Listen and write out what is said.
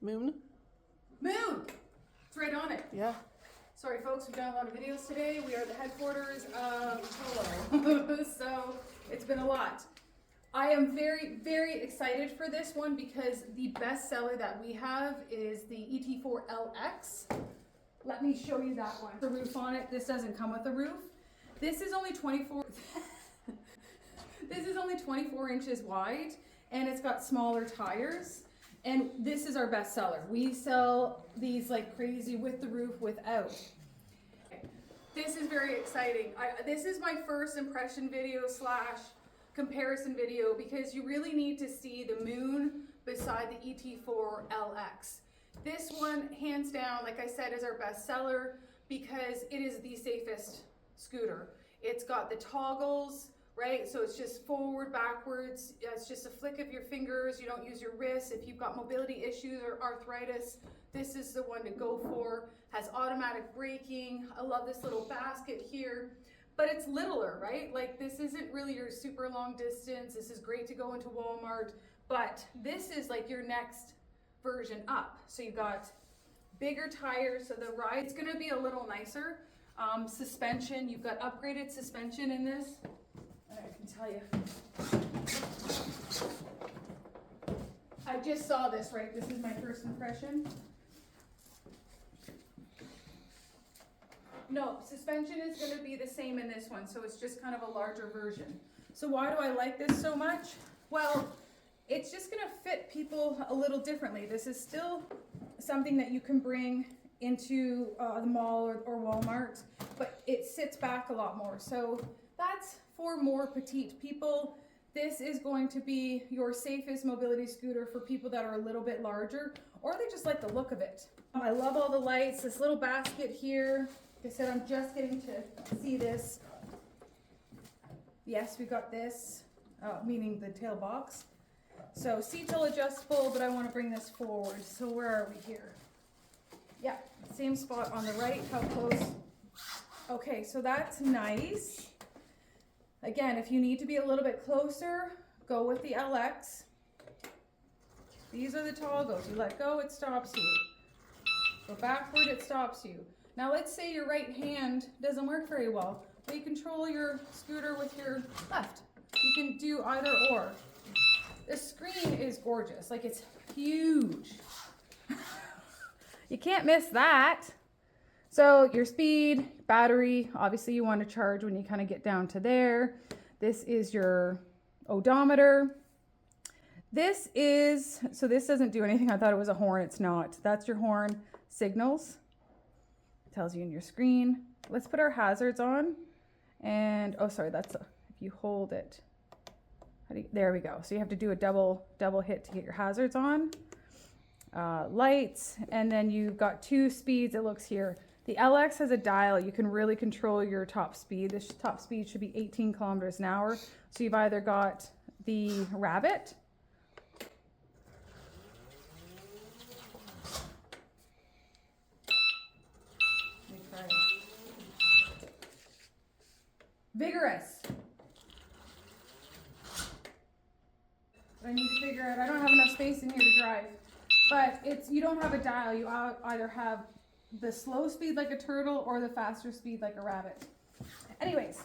Moon? Moon! It's right on it. Yeah. Sorry folks, we've done a lot of videos today. We are the headquarters of Ecolo. So it's been a lot. I am very, very excited for this one because the best seller that we have is the ET4 LX. Let me show you that one. The roof on it, this doesn't come with a roof. This is only 24 This is only 24 inches wide and it's got smaller tires. And this is our best seller. We sell these like crazy with the roof, without. This is very exciting. This is my first impression video / comparison video because you really need to see the Moon beside the ET4 LX. This one, hands down, like I said, is our best seller because it is the safest scooter. It's got the toggles, right? So it's just forward, backwards. It's just a flick of your fingers. You don't use your wrists. If you've got mobility issues or arthritis, this is the one to go for. Has automatic braking. I love this little basket here, but it's littler, right? Like this isn't really your super long distance. This is great to go into Walmart, but this is like your next version up. So you've got bigger tires, so the ride's gonna be a little nicer. Suspension, you've got upgraded suspension in this. I can tell you. I just saw this, right? This is my first impression. No, suspension is going to be the same in this one, so it's just kind of a larger version. So why do I like this so much? Well, it's just going to fit people a little differently. This is still something that you can bring into the mall or Walmart, but it sits back a lot more. So that's for more petite people. This is going to be your safest mobility scooter for people that are a little bit larger, or they just like the look of it. I love all the lights, this little basket here. Like I said, I'm just getting to see this. Yes, we got this, meaning the tail box. So seats all adjustable, but I want to bring this forward. So where are we here? Yeah, same spot on the right. How close? Okay, so that's nice. Again, if you need to be a little bit closer, go with the LX. These are the toggles. You let go, it stops you. Go backward, it stops you. Now let's say your right hand doesn't work very well, but you control your scooter with your left. You can do either or. The screen is gorgeous, like it's huge. You can't miss that. So your speed, battery, obviously you want to charge when you kind of get down to there. This is your odometer. This doesn't do anything. I thought it was a horn, it's not. That's your horn. Signals, tells you in your screen. Let's put our hazards on. And, oh sorry, if you hold it. There we go. So you have to do a double hit to get your hazards on. Lights, and then you've got 2 speeds, it looks here. The LX has a dial. You can really control your top speed. This top speed should be 18 kilometers an hour. So you've either got the rabbit, vigorous. I need to figure out, I don't have enough space in here to drive, but you don't have a dial. You either have the slow speed like a turtle or the faster speed like a rabbit. Anyways,